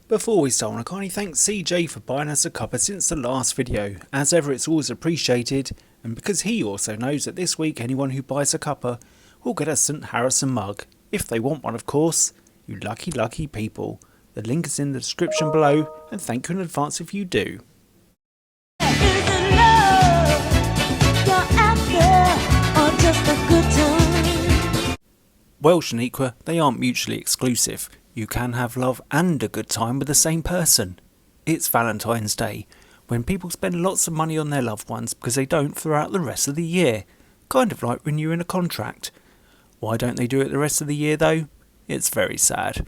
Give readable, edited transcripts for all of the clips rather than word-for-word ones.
Before we start, I want to kindly thank CJ for buying us a cuppa since the last video. As ever, it's always appreciated, and because he also knows that this week anyone who buys a cuppa will get a St Harrison mug. If they want one, of course. You lucky people. The link is in the description below, and thank you in advance if you do. Well, Shaniqua, they aren't mutually exclusive. You can have love and a good time with the same person. It's Valentine's Day, when people spend lots of money on their loved ones because they don't throughout the rest of the year. Kind of like renewing a contract. Why don't they do it the rest of the year though? It's very sad.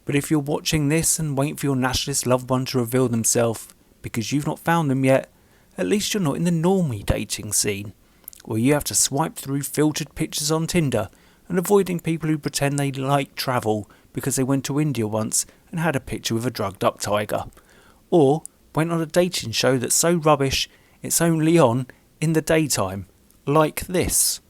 But if you're watching this and waiting for your nationalist loved one to reveal themselves because you've not found them yet, at least you're not in the normie dating scene, where you have to swipe through filtered pictures on Tinder and avoiding people who pretend they like travel because they went to India once and had a picture with a drugged up tiger. Or went on a dating show that's so rubbish it's only on in the daytime. Like this.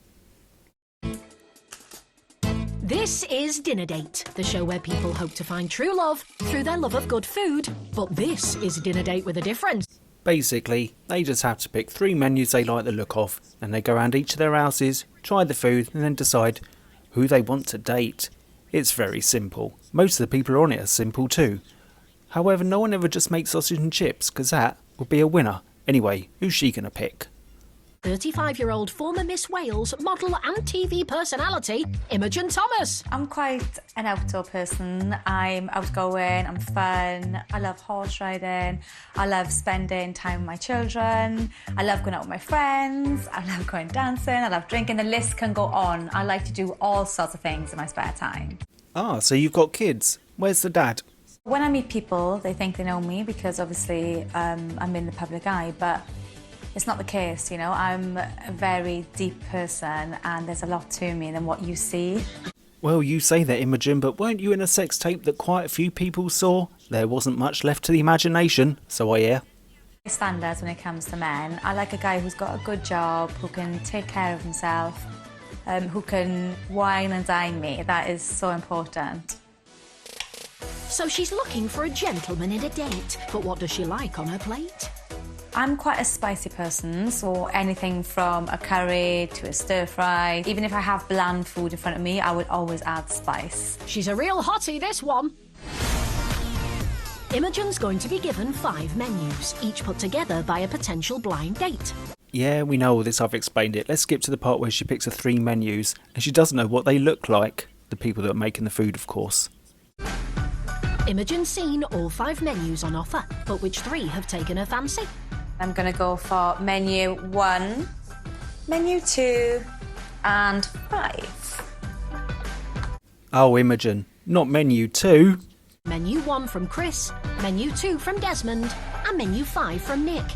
This is Dinner Date, the show where people hope to find true love through their love of good food. But this is Dinner Date with a difference. Basically, they just have to pick 3 menus they like the look of, and they go around each of their houses, try the food, and then decide who they want to date. It's very simple. Most of the people on it are simple too. However, no one ever just makes sausage and chips, because that would be a winner. Anyway, who's she gonna pick? 35-year-old former Miss Wales model and TV personality, Imogen Thomas. I'm quite an outdoor person. I'm outgoing, I'm fun, I love horse riding, I love spending time with my children, I love going out with my friends, I love going dancing, I love drinking, the list can go on. I like to do all sorts of things in my spare time. Ah, so you've got kids. Where's the dad? When I meet people, they think they know me because obviously I'm in the public eye, but it's not the case, you know. I'm a very deep person and there's a lot to me than what you see. Well, you say that, Imogen, but weren't you in a sex tape that quite a few people saw? There wasn't much left to the imagination, so I hear. Standards when it comes to men. I like a guy who's got a good job, who can take care of himself, who can wine and dine me. That is so important. So she's looking for a gentleman in a date, but what does she like on her plate? I'm quite a spicy person, so anything from a curry to a stir fry. Even if I have bland food in front of me, I would always add spice. She's a real hottie, this one. Imogen's going to be given 5 menus, each put together by a potential blind date. Yeah, we know all this, I've explained it. Let's skip to the part where she picks her 3 menus, and she doesn't know what they look like. The people that are making the food, of course. Imogen's seen all 5 menus on offer, but which 3 have taken her fancy? I'm gonna go for menu 1, menu 2, and 5. Oh, Imogen, not menu 2. Menu 1 from Chris, menu 2 from Desmond, and menu 5 from Nick.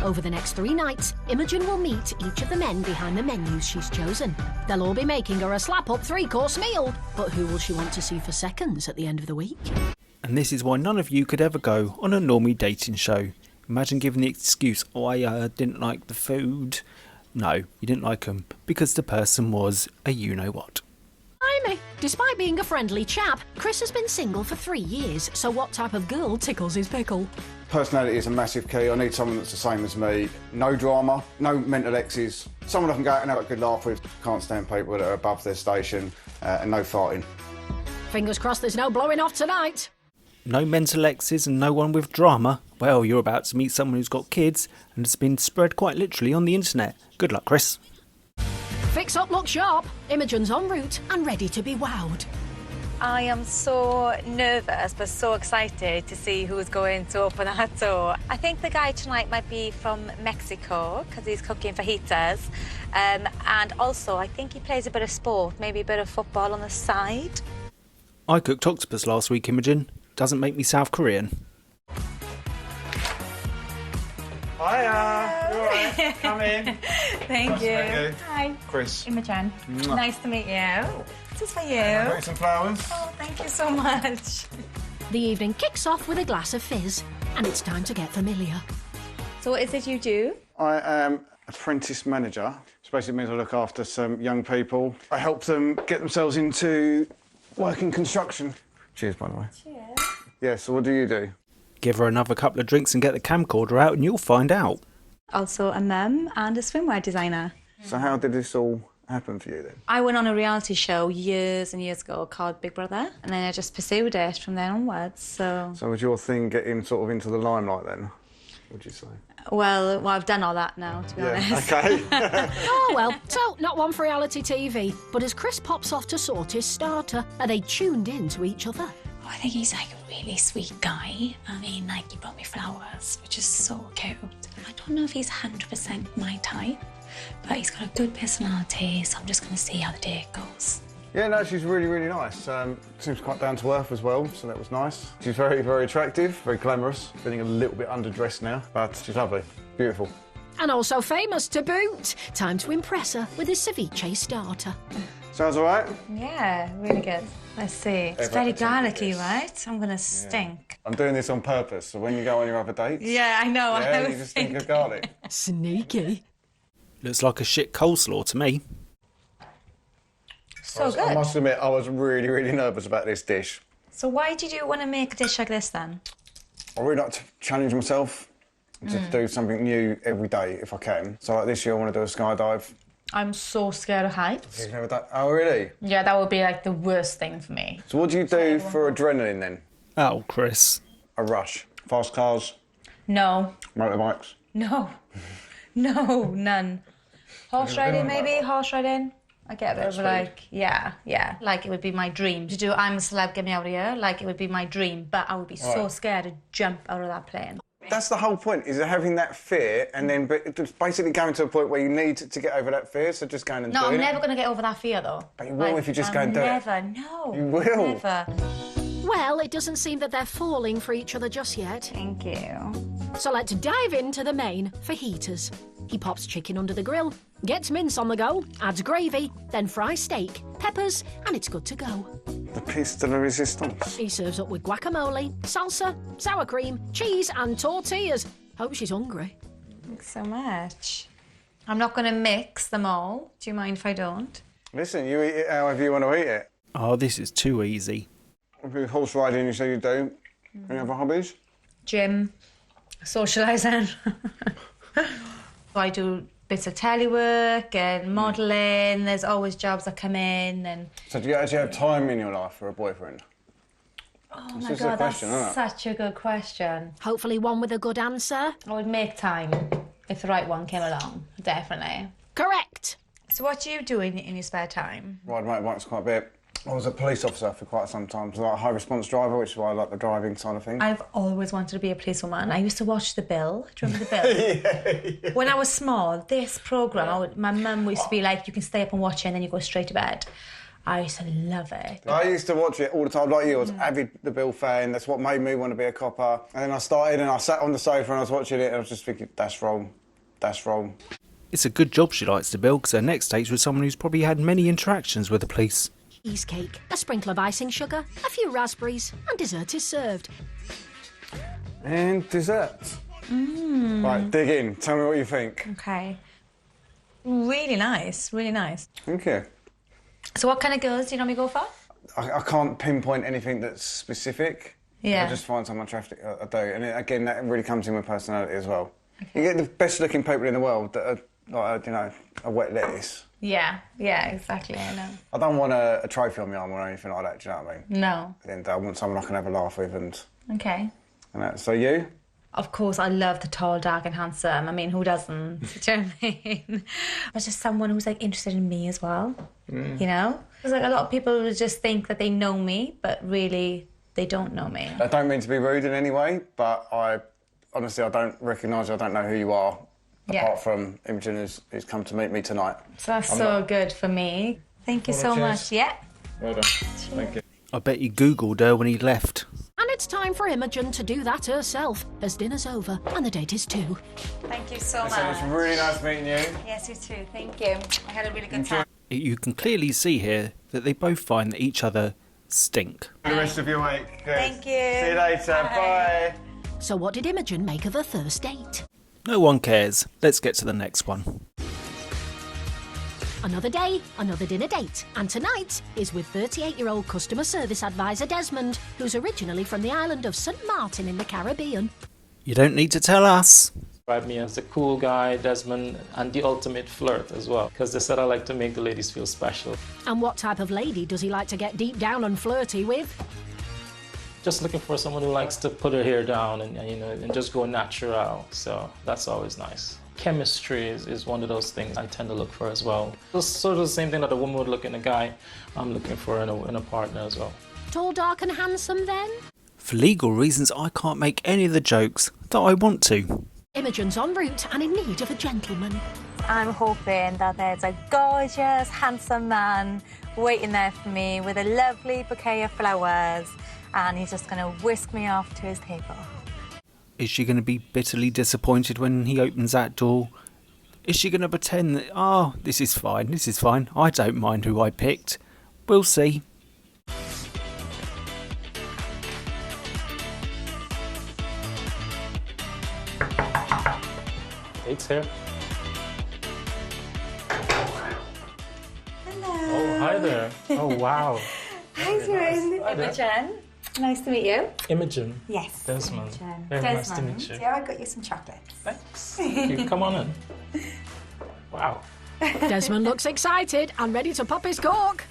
Over the next 3 nights, Imogen will meet each of the men behind the menus she's chosen. They'll all be making her a slap-up 3-course meal, but who will she want to see for seconds at the end of the week? And this is why none of you could ever go on a normie dating show. Imagine giving the excuse, oh, I didn't like the food. No, you didn't like them because the person was a you-know-what. Blimey. Despite being a friendly chap, Chris has been single for 3 years, so what type of girl tickles his pickle? Personality is a massive key. I need someone that's the same as me. No drama, no mental exes. Someone I can go out and have a good laugh with. Can't stand people that are above their station, and no farting. Fingers crossed there's no blowing off tonight. No mental exes and no one with drama? Well, you're about to meet someone who's got kids and it's been spread quite literally on the internet. Good luck, Chris. Fix up, look sharp. Imogen's en route and ready to be wowed. I am so nervous but so excited to see who's going to open that door. I think the guy tonight might be from Mexico because he's cooking fajitas. And also I think he plays a bit of sport, maybe a bit of football on the side. I cooked octopus last week, Imogen. Doesn't make me South Korean. Hiya, you alright? Come in. Thank Nice to you. meet you. Hi. Chris. Imogen. Mwah. Nice to meet you. This is for you. Got you some flowers. Oh, thank you so much. The evening kicks off with a glass of fizz, and it's time to get familiar. So what is it you do? I am apprentice manager, which basically means I look after some young people. I help them get themselves into work in construction. Cheers, by the way. Cheers. Yeah, so what do you do? Give her another couple of drinks and get the camcorder out and you'll find out. Also a mum and a swimwear designer. So how did this all happen for you then? I went on a reality show years and years ago called Big Brother, and then I just pursued it from then onwards. So was your thing getting sort of into the limelight then, would you say? well, I've done all that now, to be honest. Okay. Oh well, so not one for reality TV. But as Chris pops off to sort his starter, are they tuned in to each other? Oh, I think he's like a really sweet guy. I mean, like, he brought me flowers, which is so cute. I don't know if he's 100% my type, but he's got a good personality, so I'm just going to see how the day goes. Yeah, no, she's really, really nice. Seems quite down to earth as well, so that was nice. She's very, very attractive, very glamorous. Feeling a little bit underdressed now, but she's lovely, beautiful. And also famous to boot. Time to impress her with his ceviche starter. Sounds all right? Yeah, really good. Let's see. It's very garlicky, right? I'm gonna stink. I'm doing this on purpose, so when you go on your other dates... Yeah, I know. Yeah, you just think of garlic. Sneaky. Looks like a shit coleslaw to me. So I good. must admit, I was really, really nervous about this dish. So why did you want to make a dish like this then? I really like to challenge myself to do something new every day if I can. So like this year I want to do a skydive. I'm so scared of heights. You've never done... Oh, really? Yeah, that would be like the worst thing for me. So what do you do for adrenaline then? Oh, Chris. A rush. Fast cars, No, motorbikes. no, no, none. Horse riding maybe, horse riding. I get a bit of like, yeah. Like it would be my dream to do I'm a celeb, get me out of here. Like it would be my dream, but I would be so scared to jump out of that plane. That's the whole point, is having that fear and then just basically going to a point where you need to get over that fear, so just going and No, doing I'm it. never going to get over that fear though. But you will if you just go and do it. Never, no. You will. Never. Well, it doesn't seem that they're falling for each other just yet. Thank you. So let's dive into the main fajitas. He pops chicken under the grill, gets mince on the go, adds gravy, then fries steak, peppers, and it's good to go. The piece de la resistance. He serves up with guacamole, salsa, sour cream, cheese, and tortillas. Hope she's hungry. Thanks so much. I'm not going to mix them all. Do you mind if I don't? Listen, you eat it however you want to eat it. Oh, this is too easy. Horse riding, you say you do. Any other hobbies? Gym, socialising. I do bits of telework and modelling. There's always jobs that come in. And So do you actually have time in your life for a boyfriend? oh This my is the God, question, isn't that's it? such a good question. Hopefully one with a good answer. I would make time if the right one came along, definitely. Correct. So what do you do in your spare time? Ride motorbikes quite a bit. I was a police officer for quite some time, so like a high response driver, which is why I like the driving side of things. I've always wanted to be a policewoman. I used to watch The Bill. Do you remember The Bill? When I was small, this programme, my mum used to be like, you can stay up and watch it and then you go straight to bed. I used to love it. I used to watch it all the time, like you. I was an avid The Bill fan. That's what made me want to be a copper. And then I started and I sat on the sofa and I was watching it and I was just thinking, that's wrong, that's wrong. It's a good job she likes to build because her next date's with someone who's probably had many interactions with the police. Cheesecake, a sprinkle of icing sugar, a few raspberries, and dessert is served. And dessert. Right, dig in. Tell me what you think. Okay. Really nice, really nice. Thank you. So what kind of girls do you normally go for? I can't pinpoint anything that's specific. Yeah. I just find someone attractive, I do. And again, that really comes in with personality as well. You get the best looking people in the world that are, like, you know, a wet lettuce. Yeah, exactly, I know. I don't want a trophy on my arm or anything like that, do you know what I mean? No. And I want someone I can have a laugh with and Okay. that. So you? Of course, I love the tall, dark and handsome. I mean, who doesn't? Do you know what I mean? But just someone who's, like, interested in me as well, you know? Because, like, a lot of people just think that they know me, but really, they don't know me. I don't mean to be rude in any way, but honestly, I don't recognise you, I don't know who you are, apart from Imogen who's come to meet me tonight. So that's so good for me. Thank you so much. Yeah. Well done. Thank you. I bet he Googled her when he left. And it's time for Imogen to do that herself, as dinner's over and the date is 2. Thank you so Listen, it's really nice meeting you. Yes, you too. Thank you. I had a really good time. You can clearly see here that they both find that each other stink. The rest of your week. Good. Thank you. See you later. Bye. So what did Imogen make of her first date? No one cares. Let's get to the next one. Another day, another dinner date. And tonight is with 38-year-old customer service advisor Desmond, who's originally from the island of St. Martin in the Caribbean. You don't need to tell us. Describe me as the cool guy, Desmond, and the ultimate flirt as well, because they said I like to make the ladies feel special. And what type of lady does he like to get deep down and flirty with? Just looking for someone who likes to put her hair down and just go natural. So that's always nice. Chemistry is one of those things I tend to look for as well. It's sort of the same thing that a woman would look in a guy. I'm looking for in a partner as well. Tall, dark and handsome then? For legal reasons, I can't make any of the jokes that I want to. Imogen's en route and in need of a gentleman. I'm hoping that there's a gorgeous, handsome man waiting there for me with a lovely bouquet of flowers, and he's just going to whisk me off to his table. Is she going to be bitterly disappointed when he opens that door? Is she going to pretend that, this is fine, I don't mind who I picked? We'll see. Kate's here. Hello. Oh, hi there. Oh, wow. Hi, Imogen. Imogen. Nice to meet you. Imogen. Yes. Desmond. Imogen. Very nice to meet you. Yeah, I got you some chocolates. Thanks. You come on in. Wow. Desmond looks excited and ready to pop his cork.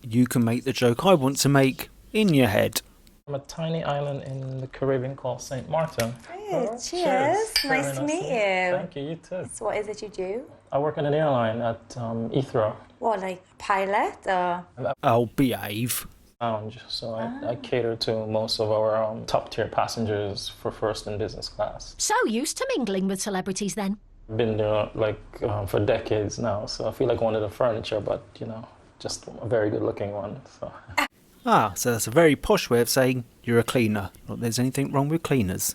You can make the joke I want to make in your head. From a tiny island in the Caribbean called St. Martin. Hey, cheers. Very Nice to meet you. Thank you, you too. So what is it you do? I work in an airline at Heathrow What, like pilot or? I'll behave. Lounge. So I cater to most of our top tier passengers for first and business class. So used to mingling with celebrities then. Been there for decades now, so I feel like one of the furniture, but just a very good looking one. So. So that's a very posh way of saying you're a cleaner. Not that there's anything wrong with cleaners.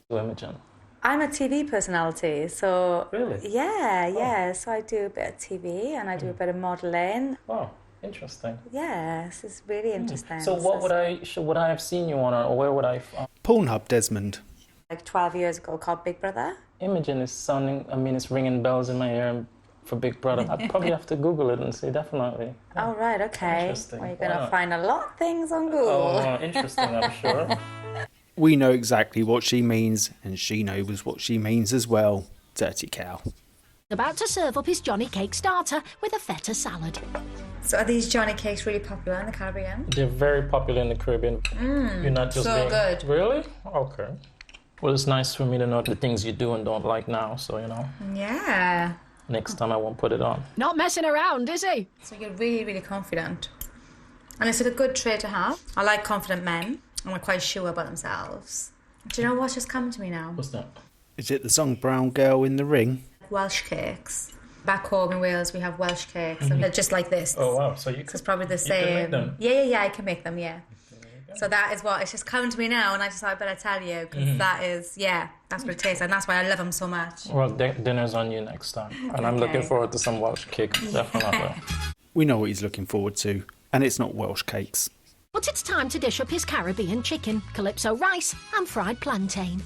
Imogen. I'm a TV personality, so... Really? Yeah. So I do a bit of TV and I do a bit of modelling. Wow, interesting. Yes, it's really interesting. So what would I have seen you on, or where would I? Pornhub, Desmond. Like 12 years ago, called Big Brother. Imogen is sounding. it's ringing bells in my ear for Big Brother. I'd probably have to Google it and say definitely. Oh, right, okay. Interesting. Well, you're going to Wow. find a lot of things on Google. Oh, interesting, I'm sure. We know exactly what she means, and she knows what she means as well. Dirty cow. About to serve up his Johnny Cake starter with a feta salad. So are these Johnny Cakes really popular in the Caribbean? They're very popular in the Caribbean. You're not just so being... good. Really? Okay. Well, it's nice for me to know the things you do and don't like now, so Yeah. next time I won't put it on. Not messing around, is he? So you're really, really confident. And is it a good trait to have? I like confident men, and are quite sure about themselves. Do you know what's just come to me now? What's that? Is it the song Brown Girl in the Ring? Welsh cakes. Back home in Wales, we have Welsh cakes, and they're just like this. Oh, wow. So you So could... it's probably the You same. can make them? Yeah, I can make them, yeah. So that is what, it's just coming to me now, and I just thought I better tell you, because that is, that's what it tastes, and that's why I love them so much. Well, dinner's on you next time. And I'm looking Okay. forward to some Welsh cake, definitely. We know what he's looking forward to, and it's not Welsh cakes. But it's time to dish up his Caribbean chicken, calypso rice and fried plantain.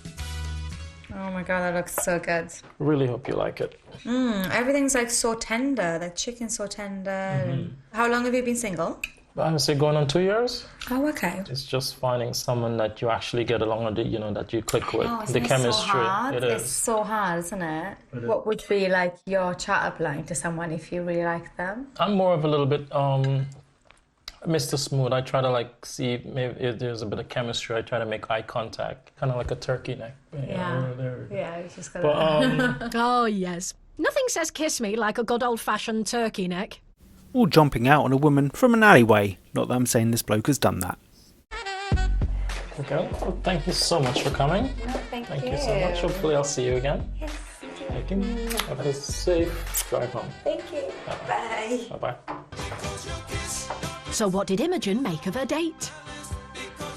Oh my god, that looks so good. Really hope you like it. Everything's like so tender, the chicken's so tender. How long have you been single? I would say going on 2 years. Oh, okay. It's just finding someone that you actually get along with, that you click with. Oh, The chemistry. So hard? It It's is. so hard, isn't it? What would be like your chat-up line to someone if you really like them? I'm more of a little bit Mr. Smooth. I try to see maybe if there's a bit of chemistry. I try to make eye contact, kind of like a turkey neck. Yeah, it's just gotta... But Oh, yes. Nothing says kiss me like a good old-fashioned turkey neck. Or jumping out on a woman from an alleyway. Not that I'm saying this bloke has done that. okay. Well, thank you so much for coming. No, thank Thank you so much. Hopefully, I'll see you again. Yes, Thank you. Have a safe drive home. thank you. Bye. Bye bye. So what did Imogen make of her date?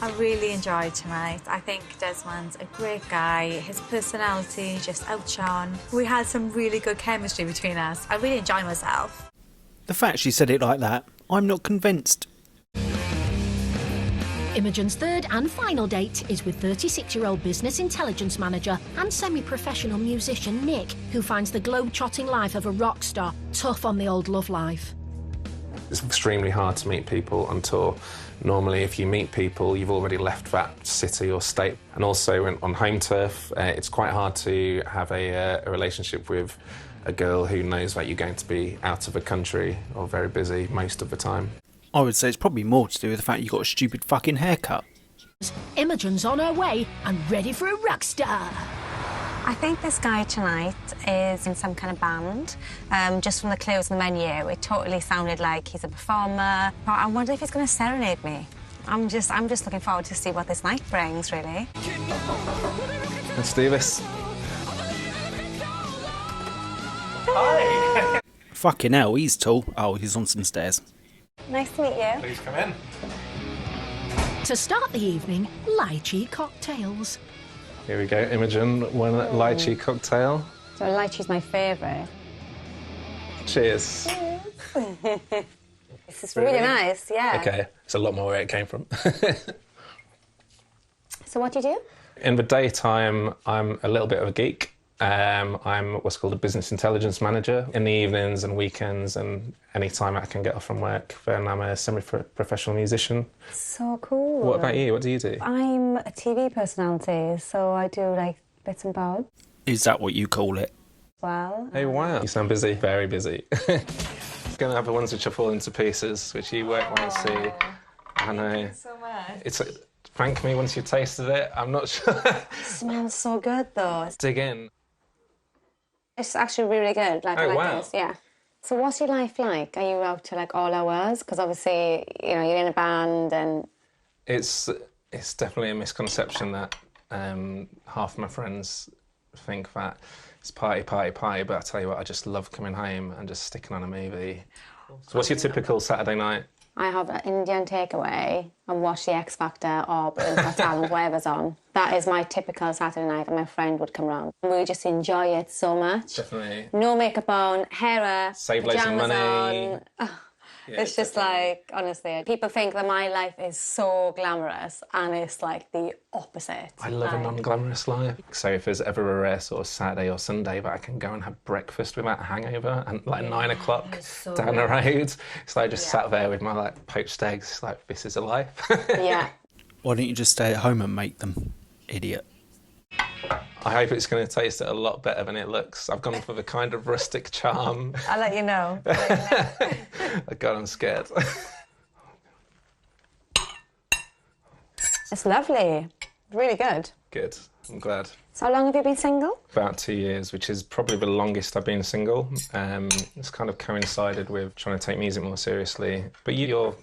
I really enjoyed tonight. I think Desmond's a great guy. His personality just outshone. We had some really good chemistry between us. I really enjoyed myself. The fact she said it like that, I'm not convinced. Imogen's third and final date is with 36-year-old business intelligence manager and semi-professional musician Nick, who finds the globe-trotting life of a rock star tough on the old love life. It's extremely hard to meet people on tour. Normally, if you meet people, you've already left that city or state. And also on home turf, it's quite hard to have a relationship with a girl who knows that you're going to be out of the country or very busy most of the time. I would say it's probably more to do with the fact you got a stupid fucking haircut. Imogen's on her way and ready for a rock star. I think this guy tonight is in some kind of band. Just from the clues on the menu, it totally sounded like he's a performer. I wonder if he's going to serenade me. I'm just looking forward to see what this night brings, really. Let's do this. Hi! Fucking hell, he's tall. Oh, he's on some stairs. Nice to meet you. Please come in. To start the evening, lychee cocktails. Here we go, Imogen, one lychee cocktail. So lychee's my favourite. Cheers. This is really nice, yeah. Okay, it's a lot more where it came from. So what do you do? In the daytime, I'm a little bit of a geek. I'm what's called a business intelligence manager. In the evenings and weekends and any time I can get off from work, then I'm a semi-professional musician. So cool. What about you? What do you do? I'm a TV personality, so I do like bits and bobs. Is that what you call it? Well, Hey, wow. You sound busy. Very busy. Going to have the ones which are falling to pieces, which you won't see. I know. so much. It's thank me once you've tasted it. I'm not sure. It smells so good though. Dig in. It's actually really good. Like, I Oh, like wow. this, yeah. So what's your life like? Are you out to like all hours? Because obviously, you know, you're in a band and... It's definitely a misconception that half my friends think that it's party, party, party, but I tell you what, I just love coming home and just sticking on a movie. So what's your typical Saturday night? I have an Indian takeaway and watch The X Factor or Britain's Got Talent, whatever's on. That is my typical Saturday night, and my friend would come round. We just enjoy it so much. Definitely. No makeup on, hair up, Save loads of pyjamas money. on. Oh, Yeah, it's just definitely. like, honestly, people think that my life is so glamorous, and it's like the opposite. I love a Like, non-glamorous life. So if there's ever a rare sort of Saturday or Sunday that I can go and have breakfast without a hangover and like 9 o'clock so down the good. road, it's like just sat there with my like poached eggs, it's like this is a life. Yeah. Why don't you just stay at home and make them? Idiot. I hope it's going to taste a lot better than it looks. I've gone for the kind of rustic charm. I'll let you know. God, I'm scared. It's lovely. Really good. Good, I'm glad. So how long have you been single? About 2 years, which is probably the longest I've been single. It's kind of coincided with trying to take music more seriously. But you're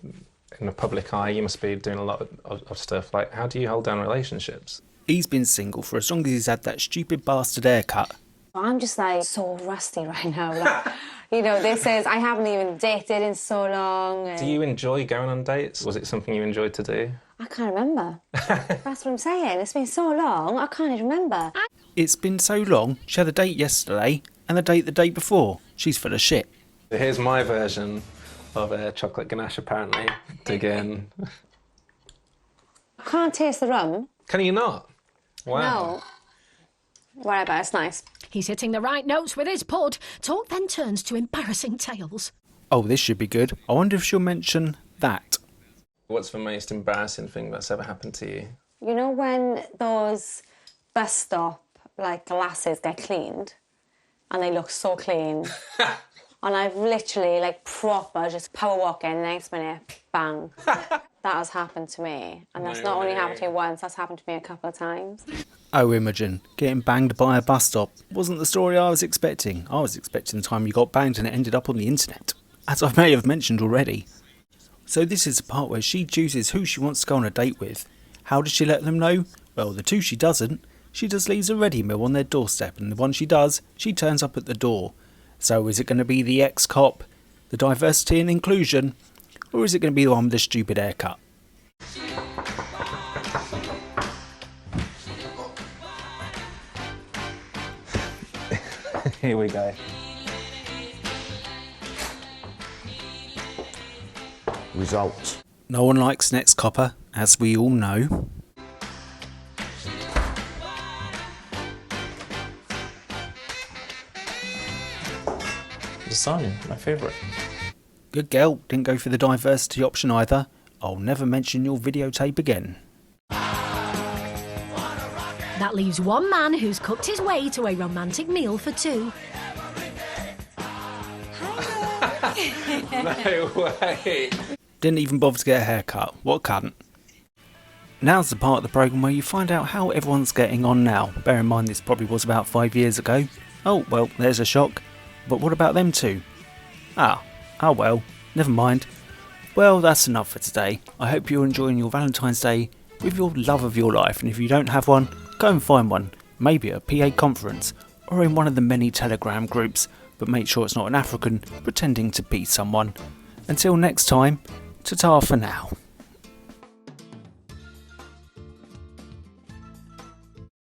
in the public eye, you must be doing a lot of stuff. Like, how do you hold down relationships? He's been single for as long as he's had that stupid bastard haircut. I'm just like so rusty right now. Like, you know, this is, I haven't even dated in so long. And Do you enjoy going on dates? Was it something you enjoyed to do? I can't remember. That's what I'm saying. It's been so long, I can't even remember. It's been so long. She had a date yesterday and a date the day before. She's full of shit. Here's my version of chocolate ganache, apparently. Dig in. I can't taste the rum. Can you not? Wow. No. Whatever, it's nice. He's hitting the right notes with his pud. Talk then turns to embarrassing tales. Oh, this should be good. I wonder if she'll mention that. What's the most embarrassing thing that's ever happened to you? You know when those bus stop, like, glasses get cleaned and they look so clean? And I've literally, like, proper just power walking, next minute, bang. That has happened to me. And that's No not only way. happened to me once, that's happened to me a couple of times. Oh, Imogen, getting banged by a bus stop wasn't the story I was expecting. I was expecting the time you got banged and it ended up on the internet, as I may have mentioned already. So this is the part where she chooses who she wants to go on a date with. How does she let them know? Well, the two she doesn't, she just leaves a ready meal on their doorstep, and the one she does, she turns up at the door. So is it going to be the ex-cop, the diversity and inclusion, or is it going to be the one with the stupid haircut? Here we go. Results. No one likes an ex-copper, as we all know. Lasagna, my favourite. Good girl, didn't go for the diversity option either. I'll never mention your videotape again. That leaves one man who's cooked his way to a romantic meal for two. No way. Didn't even bother to get a haircut. What a cunt. Now's the part of the programme where you find out how everyone's getting on now. Bear in mind this probably was about 5 years ago. Oh, well, there's a shock. But what about them two? Oh well, never mind. Well, that's enough for today. I hope you're enjoying your Valentine's Day with your love of your life, and if you don't have one, go and find one. Maybe at a PA conference, or in one of the many Telegram groups, but make sure it's not an African pretending to be someone. Until next time, ta-ta for now.